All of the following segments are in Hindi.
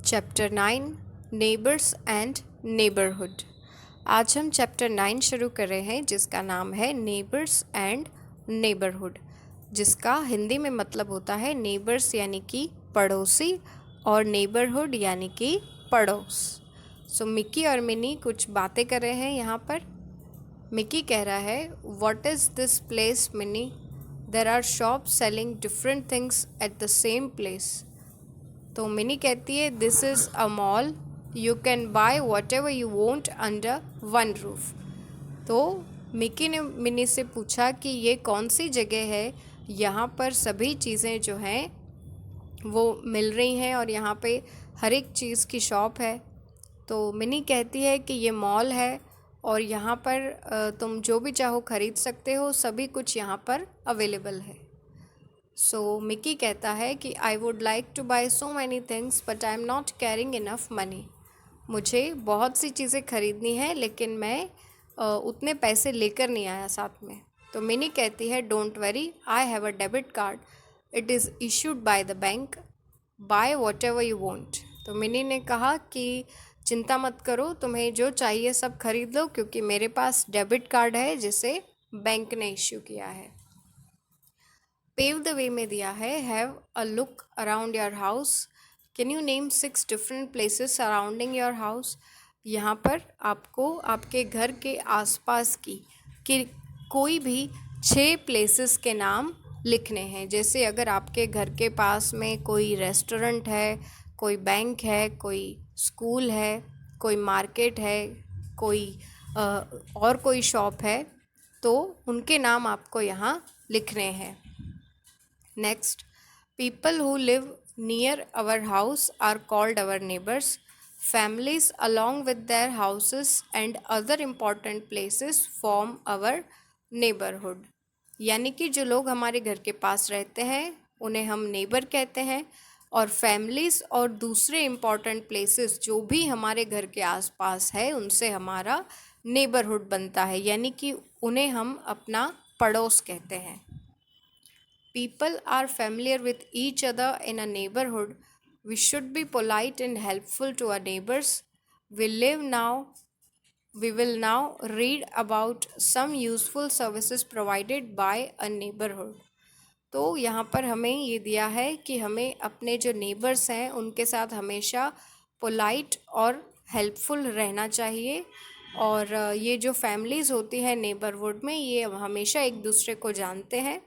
Chapter 9 neighbours and neighbourhood. आज हम चैप्टर 9 शुरू कर रहे हैं जिसका नाम है नेबर्स एंड नेबरहुड, जिसका हिंदी में मतलब होता है नेबर्स यानी कि पड़ोसी और नेबरहुड यानी कि पड़ोस। सो मिकी और मिनी कुछ बातें कर रहे हैं यहाँ पर। मिकी कह रहा है, what is this place Minnie? There are shop selling different things at the same place. तो मिनी कहती है, this is a mall, you can buy whatever you want under one roof. तो मिकी ने मिनी से पूछा कि ये कौन सी जगह है, यहाँ पर सभी चीज़ें जो हैं वो मिल रही हैं और यहाँ पे हर एक चीज़ की शॉप है। तो मिनी कहती है कि ये मॉल है और यहाँ पर तुम जो भी चाहो ख़रीद सकते हो, सभी कुछ यहाँ पर अवेलेबल है। सो मिकी कहता है कि I would like two by so many things but I am not carrying enough money. मुझे बहुत सी चीज़ें ख़रीदनी है लेकिन मैं उतने पैसे लेकर नहीं आया साथ में। तो मिनी कहती है, don't worry, I have a debit card, it is issued by the bank, by what ever you want. तो मिनी ने कहा कि चिंता मत करो, तुम्हें जो चाहिए सब खरीद लो क्योंकि मेरे पास डेबिट कार्ड है जिसे बैंक ने इश्यू किया है। पेव द वे में दिया है, have a look around your house, can you name 6 different places surrounding your house. यहाँ पर आपको आपके घर के आसपास की कोई भी 6 प्लेसेस के नाम लिखने हैं। जैसे अगर आपके घर के पास में कोई रेस्टोरेंट है, कोई बैंक है, कोई स्कूल है, कोई मार्केट है, कोई और कोई शॉप है, तो उनके नाम आपको यहाँ लिखने हैं। Next, people who live near our house are called our neighbors. Families along with their houses and other important places form our neighborhood. यानी कि जो लोग हमारे घर के पास रहते हैं उन्हें हम नेबर कहते हैं और फैमिलीज़ और दूसरे इम्पॉर्टेंट प्लेसेस जो भी हमारे घर के आसपास है उनसे हमारा नेबरहुड बनता है, यानी कि उन्हें हम अपना पड़ोस कहते हैं। People are familiar with each other in a neighborhood. We should be polite and helpful to our neighbors. We will now read about some useful services provided by a neighborhood. तो यहाँ पर हमें ये दिया है कि हमें अपने जो नेबर्स हैं उनके साथ हमेशा पोलाइट और हेल्पफुल रहना चाहिए। और ये जो फैमिलीज़ होती हैं नेबरहुड में, ये हमेशा एक दूसरे को जानते हैं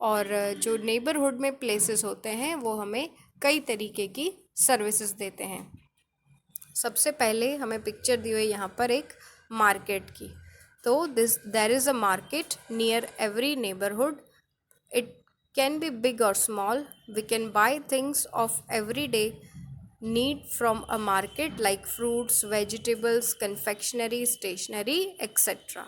और जो नेबरहुड में प्लेसेस होते हैं वो हमें कई तरीके की सर्विसेज देते हैं। सबसे पहले हमें पिक्चर दी हुई यहाँ पर एक मार्केट की। तो there is a market near every neighbourhood, it can be big और small, we can buy things of every day need from a market like fruits, vegetables, confectionery, stationery etcetera.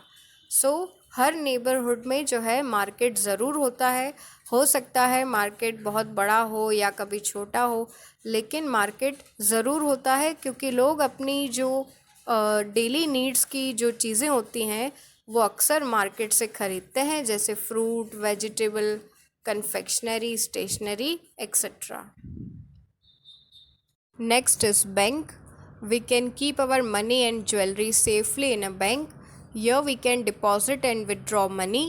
So हर नेबरहुड में जो है मार्केट ज़रूर होता है। हो सकता है मार्केट बहुत बड़ा हो या कभी छोटा हो, लेकिन मार्केट ज़रूर होता है क्योंकि लोग अपनी जो डेली नीड्स की जो चीज़ें होती हैं वो अक्सर मार्केट से ख़रीदते हैं, जैसे fruit, vegetable, confectionery, stationery etcetera. Next is bank. We can keep our money and jewelry safely in a bank. Here we can deposit and withdraw money.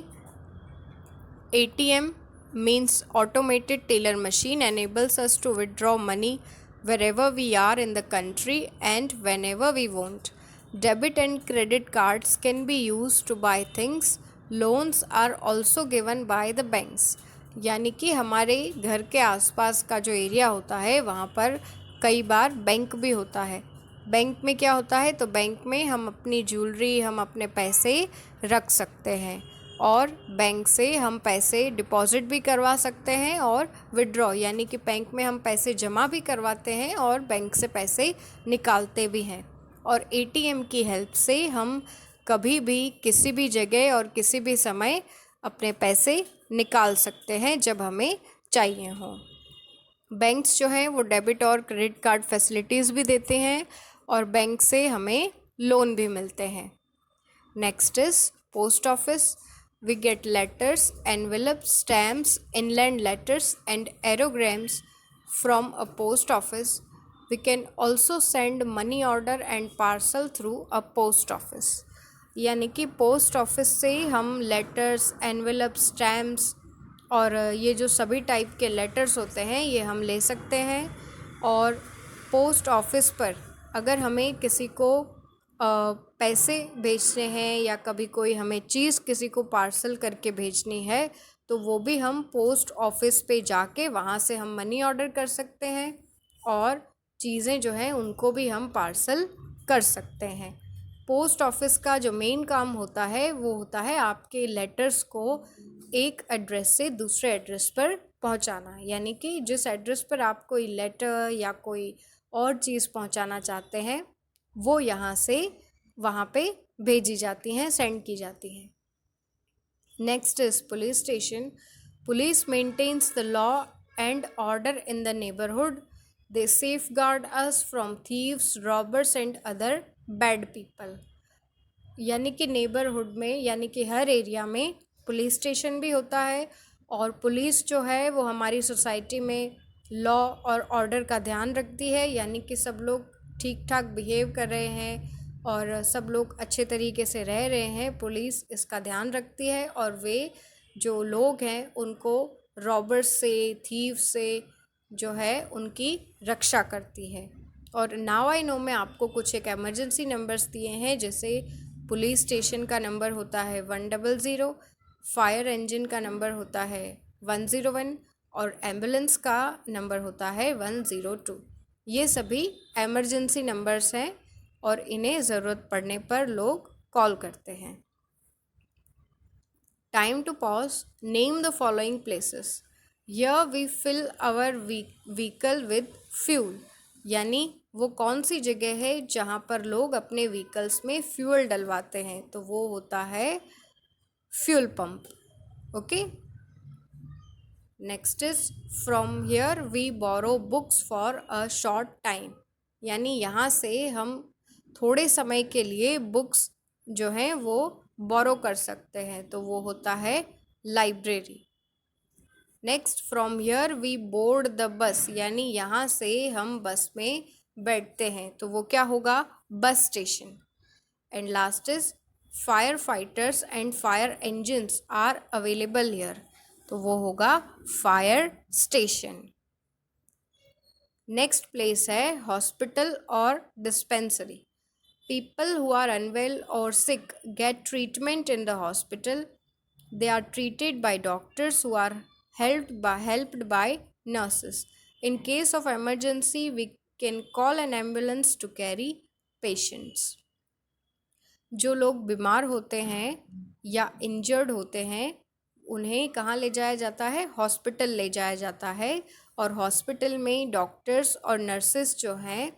ATM means automated teller machine, enables us to withdraw money wherever we are in the country and whenever we want. Debit and credit cards can be used to buy things. Loans are also given by the banks. यानी कि हमारे घर के आसपास का जो एरिया होता है वहाँ पर कई बार बैंक भी होता है। बैंक में क्या होता है, तो बैंक में हम अपनी ज्वेलरी, हम अपने पैसे रख सकते हैं और बैंक से हम पैसे डिपॉजिट भी करवा सकते हैं और विड्रॉ यानी कि बैंक में हम पैसे जमा भी करवाते हैं और बैंक से पैसे निकालते भी हैं। और एटीएम की हेल्प से हम कभी भी किसी भी जगह और किसी भी समय अपने पैसे निकाल सकते हैं जब हमें चाहिए हों। बैंक्स जो हैं वो डेबिट और क्रेडिट कार्ड फैसिलिटीज़ भी देते हैं और बैंक से हमें लोन भी मिलते हैं। Next is post office. We get letters, envelopes, stamps, inland letters and aerogrammes from a post office. We can also send money order and parcel through a post office. यानी कि पोस्ट ऑफिस से हम लेटर्स, एनवेलप, स्टैम्प्स और ये जो सभी टाइप के लेटर्स होते हैं ये हम ले सकते हैं। और पोस्ट ऑफिस पर अगर हमें किसी को पैसे भेजने हैं या कभी कोई हमें चीज़ किसी को पार्सल करके भेजनी है तो वो भी हम पोस्ट ऑफिस पे जाके वहाँ से हम मनी ऑर्डर कर सकते हैं और चीज़ें जो हैं उनको भी हम पार्सल कर सकते हैं। पोस्ट ऑफिस का जो मेन काम होता है वो होता है आपके लेटर्स को एक एड्रेस से दूसरे एड्रेस पर पहुंचाना। यानी कि जिस एड्रेस पर आप कोई लेटर या कोई और चीज़ पहुंचाना चाहते हैं वो यहाँ से वहाँ पे भेजी जाती हैं, सेंड की जाती हैं। Next is police station. Police maintains the law and order in the neighbourhood. They safeguard us from thieves, robbers and other bad people. यानी कि नेबरहुड में यानी कि हर एरिया में पुलिस स्टेशन भी होता है और पुलिस जो है वो हमारी सोसाइटी में लॉ और ऑर्डर का ध्यान रखती है। यानी कि सब लोग ठीक ठाक बिहेव कर रहे हैं और सब लोग अच्छे तरीके से रह रहे हैं, पुलिस इसका ध्यान रखती है और वे जो लोग हैं उनको रॉबर्स से, थीव से जो है उनकी रक्षा करती है। और नाउ आई नो में आपको कुछ एक एमरजेंसी नंबर्स दिए हैं, जैसे पुलिस स्टेशन का नंबर होता है 100, फायर इंजन का नंबर होता है 101 और एम्बुलेंस का नंबर होता है 102। ये सभी एमरजेंसी नंबर्स हैं और इन्हें ज़रूरत पड़ने पर लोग कॉल करते हैं। Time to pause. Name the following places. Here we fill our vehicle with fuel। यानी वो कौन सी जगह है जहाँ पर लोग अपने व्हीकल्स में फ्यूल डलवाते हैं, तो वो होता है fuel pump. Okay. Next is from here we borrow books for a short time. यानी यहाँ से हम थोड़े समय के लिए बुक्स जो हैं वो बोरो कर सकते हैं, तो वो होता है library. Next from here we board the bus. यानी यहाँ से हम बस में बैठते हैं, तो वो क्या होगा, bus station. And last is fire fighters and fire engines are available here, तो वो होगा फायर स्टेशन। नेक्स्ट प्लेस है हॉस्पिटल और dispensary. People who are unwell or sick get treatment in the hospital. They are treated by doctors who are helped by nurses. In case of emergency, we can call an ambulance to carry patients. जो लोग बीमार होते हैं या इंजर्ड होते हैं उन्हें कहाँ ले जाया जाता है, हॉस्पिटल ले जाया जाता है। और हॉस्पिटल में डॉक्टर्स और नर्सेस जो हैं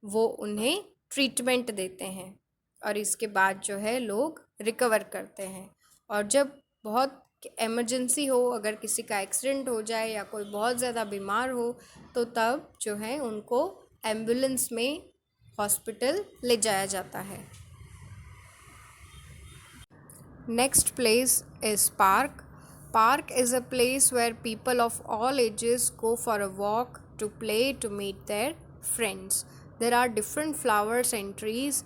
वो उन्हें ट्रीटमेंट देते हैं और इसके बाद जो है लोग रिकवर करते हैं। और जब बहुत इमरजेंसी हो, अगर किसी का एक्सीडेंट हो जाए या कोई बहुत ज़्यादा बीमार हो तो तब जो है उनको एम्बुलेंस में हॉस्पिटल ले जाया जाता है। Next place is park. Park is a place where people of all ages go for a walk, to play, to meet their friends. There are different flowers and trees.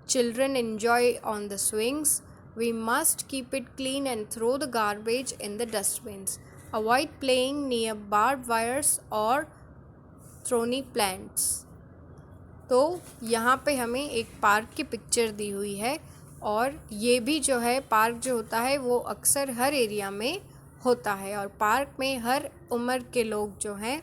Children enjoy on the swings. We must keep it clean and throw the garbage in the dustbins. Avoid playing near barbed wires or thorny plants. तो यहाँ पे हमें एक पार्क की पिक्चर दी हुई है और ये भी जो है पार्क जो होता है वो अक्सर हर एरिया में होता है और पार्क में हर उम्र के लोग जो हैं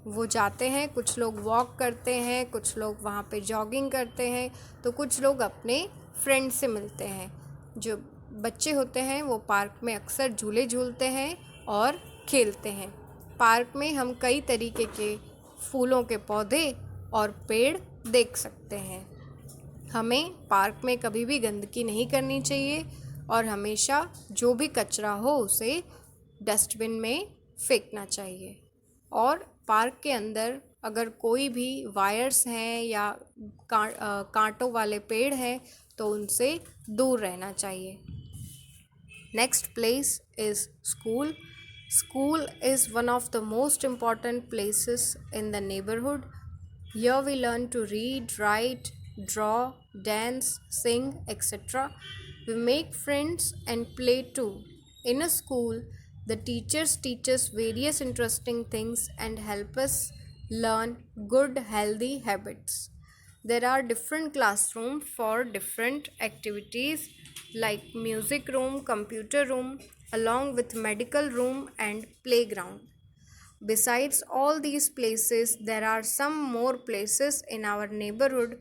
वो जाते हैं। कुछ लोग वॉक करते हैं, कुछ लोग वहाँ पे जॉगिंग करते हैं, तो कुछ लोग अपने फ्रेंड से मिलते हैं। जो बच्चे होते हैं वो पार्क में अक्सर झूले झूलते हैं और खेलते हैं। पार्क में हम कई तरीके के फूलों के पौधे और पेड़ देख सकते हैं। हमें पार्क में कभी भी गंदगी नहीं करनी चाहिए और हमेशा जो भी कचरा हो उसे डस्टबिन में फेंकना चाहिए। और पार्क के अंदर अगर कोई भी वायर्स हैं या कांटों वाले पेड़ हैं तो उनसे दूर रहना चाहिए। Next place is school. School is one of the most important places in the neighborhood. Here we learn to read, write, draw, dance, sing, etc. We make friends and play too. In a school, the teachers teach us various interesting things and help us learn good, healthy habits. There are different classrooms for different activities like music room, computer room, along with medical room and playground. Besides all these places, there are some more places in our neighborhood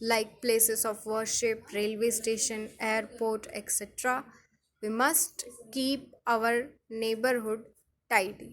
like places of worship, railway station, airport, etc. We must keep our neighborhood tidy.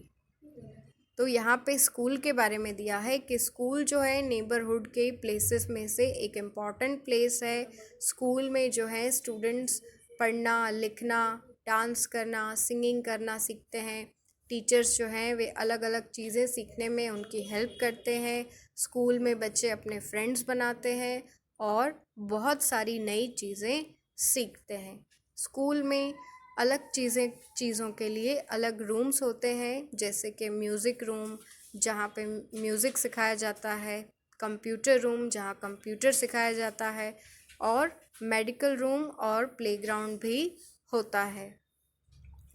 तो यहाँ पे स्कूल के बारे में दिया है कि स्कूल जो है नेबरहुड के प्लेसेस में से एक इम्पॉर्टेंट प्लेस है। स्कूल में जो है स्टूडेंट्स पढ़ना, लिखना, डांस करना, सिंगिंग करना सीखते हैं। टीचर्स जो हैं वे अलग अलग चीज़ें सीखने में उनकी हेल्प करते हैं। स्कूल में बच्चे अपने फ्रेंड्स बनाते हैं और बहुत सारी नई चीज़ें सीखते हैं। स्कूल में अलग चीज़ों के लिए अलग रूम्स होते हैं, जैसे कि म्यूज़िक रूम जहाँ पे म्यूज़िक सिखाया जाता है, कंप्यूटर रूम जहाँ कंप्यूटर सिखाया जाता है, और मेडिकल रूम और प्लेग्राउंड भी होता है।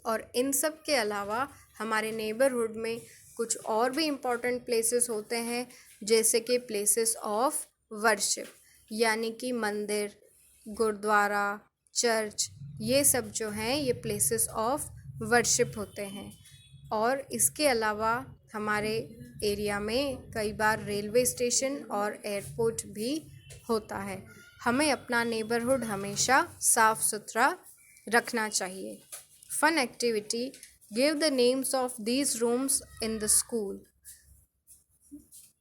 और इन सब के अलावा हमारे नेबरहुड में कुछ और भी इम्पॉर्टेंट प्लेसेस होते हैं, जैसे कि प्लेसेस ऑफ वर्शिप, यानी कि मंदिर, गुरुद्वारा, चर्च, ये सब जो हैं ये प्लेसेस ऑफ वर्शिप होते हैं। और इसके अलावा हमारे एरिया में कई बार रेलवे स्टेशन और एयरपोर्ट भी होता है। हमें अपना नेबरहुड हमेशा साफ़ सुथरा रखना चाहिए। Fun activity, give the names of these rooms in the school.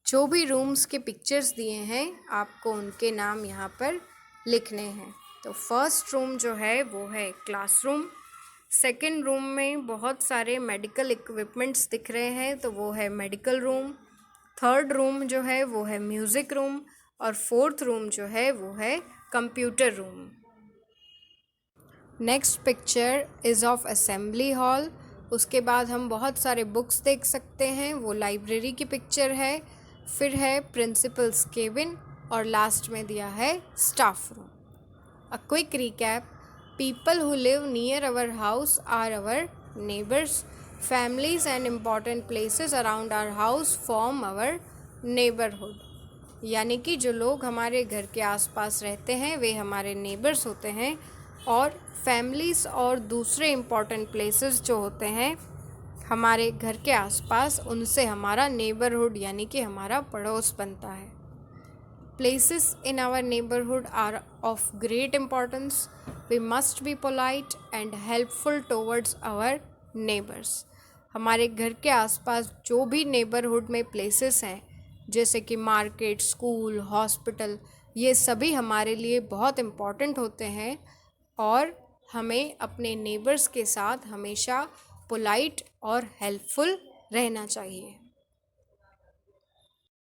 जो भी रूम्स के पिक्चर्स दिए हैं आपको उनके नाम यहाँ पर लिखने हैं। तो फर्स्ट रूम जो है वो है क्लासरूम। सेकंड रूम में बहुत सारे मेडिकल इक्विपमेंट्स दिख रहे हैं, तो वो है मेडिकल रूम। थर्ड रूम जो है वो है म्यूज़िक रूम, और फोर्थ रूम जो है वो है computer room. Next picture is of assembly hall. उसके बाद हम बहुत सारे बुक्स देख सकते हैं, वो लाइब्रेरी की पिक्चर है। फिर है प्रिंसिपल्स केबिन, और लास्ट में दिया है staff room. A quick recap, people who live near our house are our neighbors. Families and important places around our house form our neighborhood. यानी कि जो लोग हमारे घर के आसपास रहते हैं वे हमारे नेबर्स होते हैं, और फैमिलीज़ और दूसरे इम्पॉर्टेंट प्लेसेस जो होते हैं हमारे घर के आसपास, उनसे हमारा नेबरहुड यानी कि हमारा पड़ोस बनता है। Places in our neighborhood are of great importance. We must be polite and helpful towards our neighbors. हमारे घर के आसपास जो भी नेबरहुड में प्लेसेस हैं, जैसे कि मार्केट, स्कूल, हॉस्पिटल, ये सभी हमारे लिए बहुत इम्पॉर्टेंट होते हैं, और हमें अपने नेबर्स के साथ हमेशा पोलाइट और हेल्पफुल रहना चाहिए।